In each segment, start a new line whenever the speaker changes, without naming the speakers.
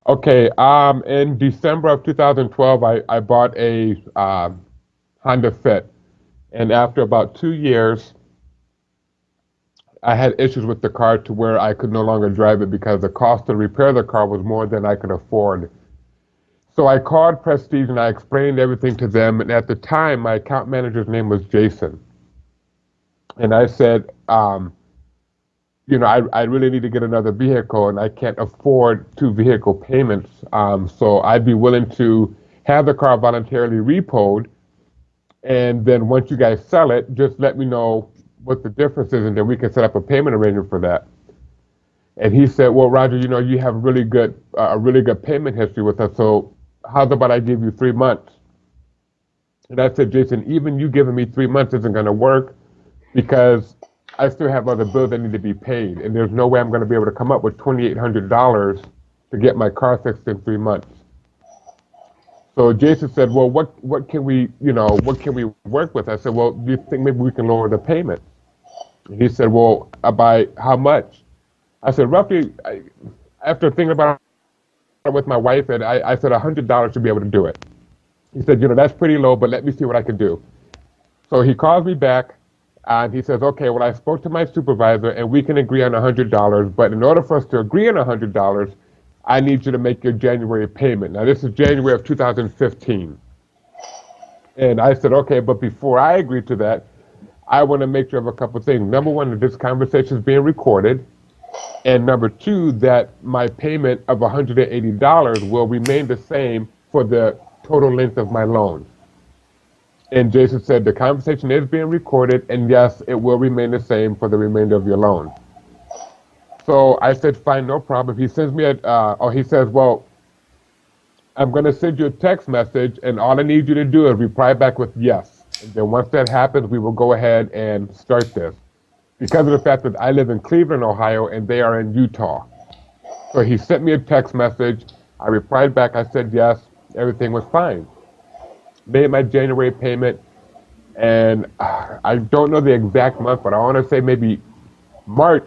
Okay, in December of 2012, I bought a Honda Fit, and after about 2 years, I had issues with the car to where I could no longer drive it because the cost to repair the car was more than I could afford. So I called Prestige and I explained everything to them. And at the time, my account manager's name was Jaysen, and I said, I really need to get another vehicle and I can't afford two vehicle payments. So I'd be willing to have the car voluntarily repoed. And then once you guys sell it, just let me know what the difference is and then we can set up a payment arrangement for that. And he said, well, Roger, you have a really good payment history with us. So how's about I give you 3 months? And I said, Jaysen, even you giving me 3 months isn't going to work because I still have other bills that need to be paid, and there's no way I'm going to be able to come up with $2,800 to get my car fixed in 3 months. So Jaysen said, well, what can we work with? I said, well, do you think maybe we can lower the payment? And he said, well, by how much? I said, roughly, after thinking about it with my wife, and I said $100 should be able to do it. He said, that's pretty low, but let me see what I can do. So he calls me back and he says, okay, well, I spoke to my supervisor and we can agree on $100, but in order for us to agree on $100, I need you to make your January payment. Now, this is January of 2015. And I said, okay, but before I agree to that, I want to make sure of a couple of things. Number one, that this conversation is being recorded. And number two, that my payment of $180 will remain the same for the total length of my loan. And Jaysen said the conversation is being recorded, and yes, it will remain the same for the remainder of your loan. So I said, fine, no problem. He sends me he says, well, I'm going to send you a text message, and all I need you to do is reply back with yes. And then once that happens, we will go ahead and start this. Because of the fact that I live in Cleveland, Ohio, and they are in Utah. So he sent me a text message. I replied back. I said yes. Everything was fine. Made my January payment, and I don't know the exact month, but I want to say maybe March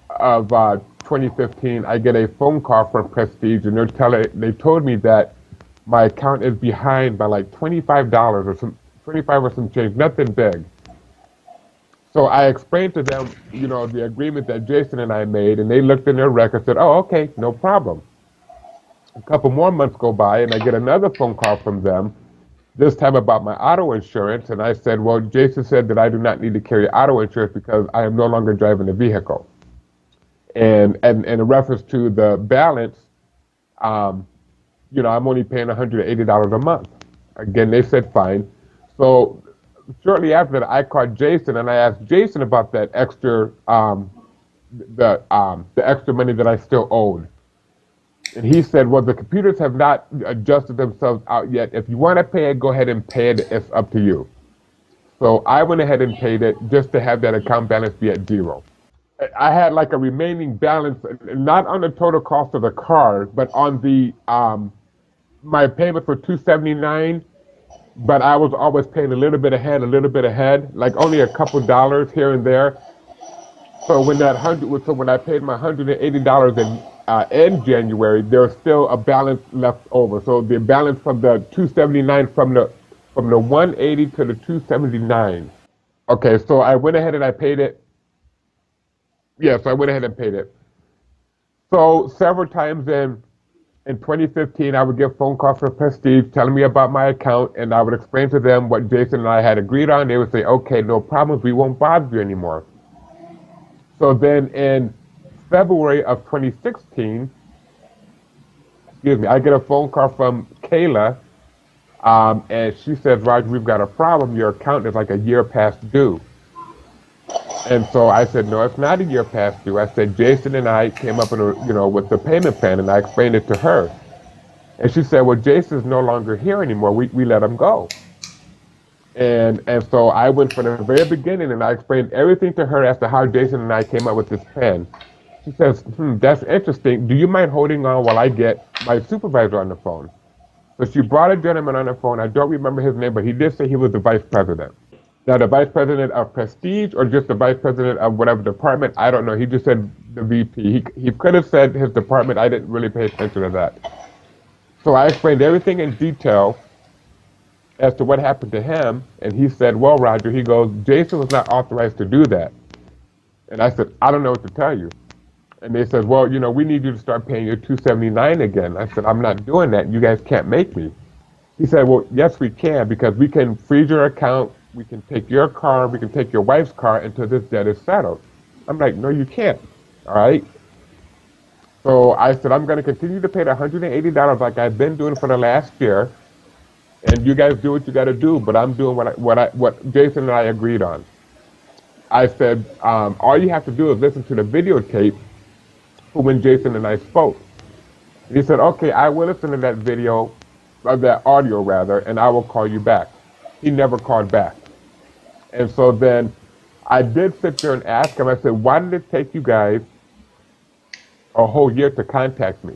of 2015, I get a phone call from Prestige, and they told me that my account is behind by like $25 or 25 or some change, nothing big. So I explained to them, the agreement that Jaysen and I made, and they looked in their record and said, oh, okay, no problem. A couple more months go by, and I get another phone call from them, this time about my auto insurance, and I said, well, Jaysen said that I do not need to carry auto insurance because I am no longer driving the vehicle. And in reference to the balance, I'm only paying $180 a month. Again, they said fine. So shortly after that, I called Jaysen and I asked Jaysen about that extra, the extra money that I still owed. And he said, well, the computers have not adjusted themselves out yet. If you want to pay it, go ahead and pay it. It's up to you. So I went ahead and paid it just to have that account balance be at zero. I had like a remaining balance, not on the total cost of the car, but on the my payment for $279. But I was always paying a little bit ahead, like only a couple dollars here and there. So when I paid my $180 in January, there was still a balance left over. So the balance from the 279 from the 180 to the 279. Okay, so I went ahead and I paid it. Yes, I went ahead and paid it. So several times in 2015, I would get phone calls from Prestige telling me about my account, and I would explain to them what Jaysen and I had agreed on. They would say, okay, no problems, we won't bother you anymore. So then in February of 2016, I get a phone call from Kayla, and she says, Roger, we've got a problem. Your account is like a year past due. And so I said, no, it's not a year past due. I said, Jaysen and I came up with the payment plan, and I explained it to her. And she said, well, Jason's no longer here anymore. We let him go. And so I went from the very beginning, and I explained everything to her as to how Jaysen and I came up with this plan. She says, that's interesting. Do you mind holding on while I get my supervisor on the phone? So she brought a gentleman on the phone. I don't remember his name, but he did say he was the vice president. Now, the vice president of Prestige or just the vice president of whatever department, I don't know. He just said the VP. He could have said his department. I didn't really pay attention to that. So I explained everything in detail as to what happened to him, and he said, well, Roger, he goes, Jaysen was not authorized to do that. And I said, I don't know what to tell you. And they said, well, we need you to start paying your $279 again. I said, I'm not doing that. You guys can't make me. He said, well, yes, we can, because we can freeze your account. We can take your car. We can take your wife's car until this debt is settled. I'm like, no, you can't. All right. So I said, I'm going to continue to pay the $180 like I've been doing for the last year. And you guys do what you got to do, but I'm doing what Jaysen and I agreed on. I said, all you have to do is listen to the videotape for when Jaysen and I spoke. And he said, okay, I will listen to that video, or that audio rather, and I will call you back. He never called back. And so then I did sit there and ask him, I said, why did it take you guys a whole year to contact me?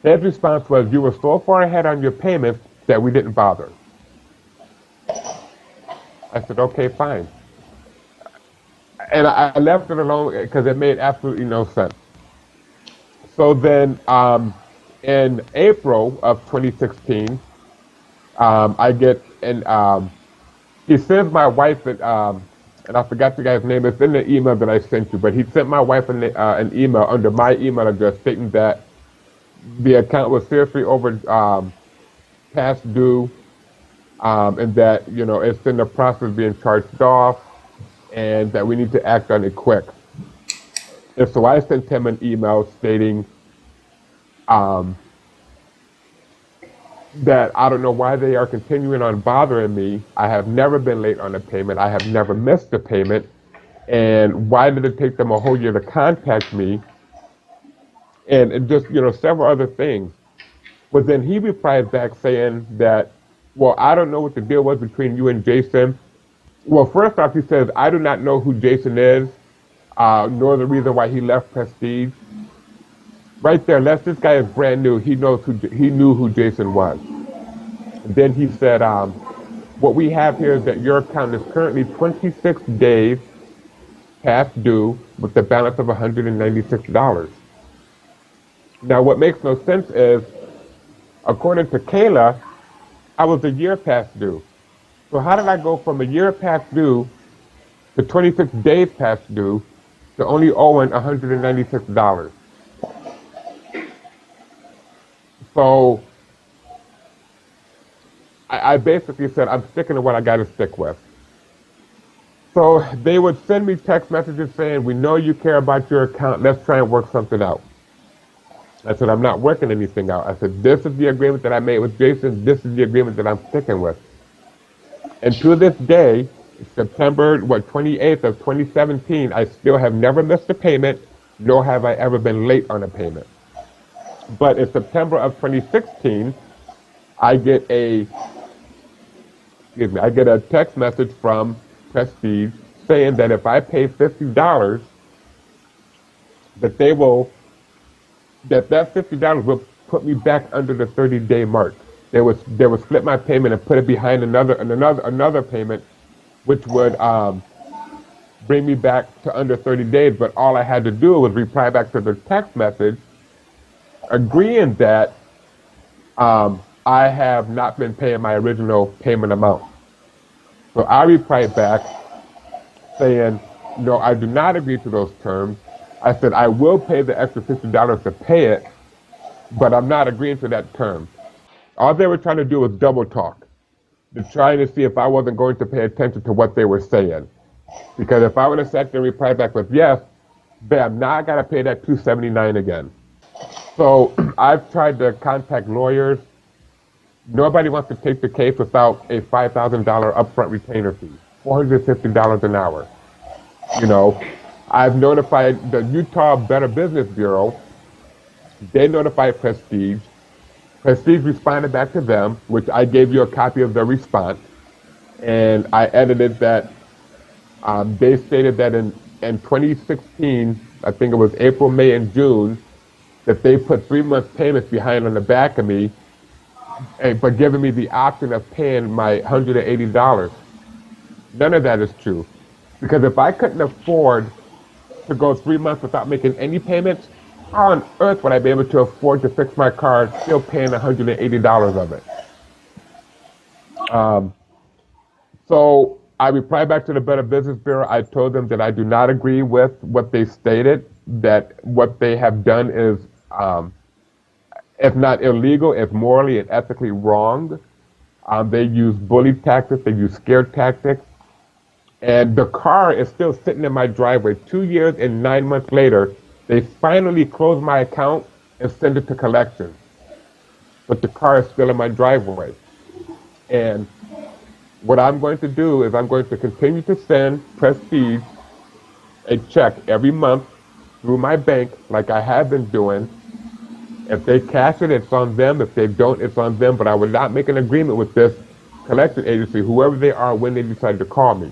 His response was, you were so far ahead on your payments that we didn't bother. I said, okay, fine. And I left it alone because it made absolutely no sense. So then in April of 2016, I get, and he sends my wife, and I forgot the guy's name, it's in the email that I sent you, but he sent my wife an email under my email address stating that the account was seriously over past due, and that, it's in the process of being charged off, and that we need to act on it quick. And so I sent him an email stating that I don't know why they are continuing on bothering me. I have never been late on a payment. I have never missed a payment. And why did it take them a whole year to contact me? And just, several other things. But then he replied back saying that, well, I don't know what the deal was between you and Jaysen. Well, first off, he says, I do not know who Jaysen is, nor the reason why he left Prestige. Right there, unless this guy is brand new, he knew who Jaysen was. And then he said, what we have here is that your account is currently 26 days past due with the balance of $196. Now, what makes no sense is, according to Kala, I was a year past due. So how did I go from a year past due to 26 days past due to only owing $196? So I basically said, I'm sticking to what I got to stick with. So they would send me text messages saying, we know you care about your account. Let's try and work something out. I said, I'm not working anything out. I said, this is the agreement that I made with Jaysen. This is the agreement that I'm sticking with. And to this day, September 28th of 2017, I still have never missed a payment, nor have I ever been late on a payment. But in September of 2016, I get a text message from Prestige saying that if I pay $50, that that $50 will put me back under the 30-day mark. They would split my payment and put it behind another payment, which would bring me back to under 30 days. But all I had to do was reply back to the text message, agreeing that I have not been paying my original payment amount. So I replied back saying, no, I do not agree to those terms. I said, I will pay the extra $50 to pay it, but I'm not agreeing to that term. All they were trying to do was double talk. They're trying to see if I wasn't going to pay attention to what they were saying. Because if I would have sat there and replied back with yes, bam, now I got to pay that $279 again. So I've tried to contact lawyers. Nobody wants to take the case without a $5,000 upfront retainer fee, $450 an hour. I've notified the Utah Better Business Bureau. They notified Prestige. Prestige responded back to them, which I gave you a copy of their response. And I edited that. They stated that in 2016, I think it was April, May, and June, that they put 3 months payments behind on the back of me, but giving me the option of paying my $180. None of that is true. Because if I couldn't afford to go 3 months without making any payments, how on earth would I be able to afford to fix my car still paying $180 of it? Um, so I replied back to the Better Business Bureau. I told them that I do not agree with what they stated, that what they have done is, if not illegal, it's morally and ethically wrong. They use bully tactics, they use scare tactics, and the car is still sitting in my driveway. 2 years and 9 months later, they finally close my account and send it to collections. But the car is still in my driveway. And what I'm going to do is I'm going to continue to send Prestige a check every month through my bank like I have been doing. If they cash it, it's on them. If they don't, it's on them. But I would not make an agreement with this collection agency, whoever they are, when they decide to call me.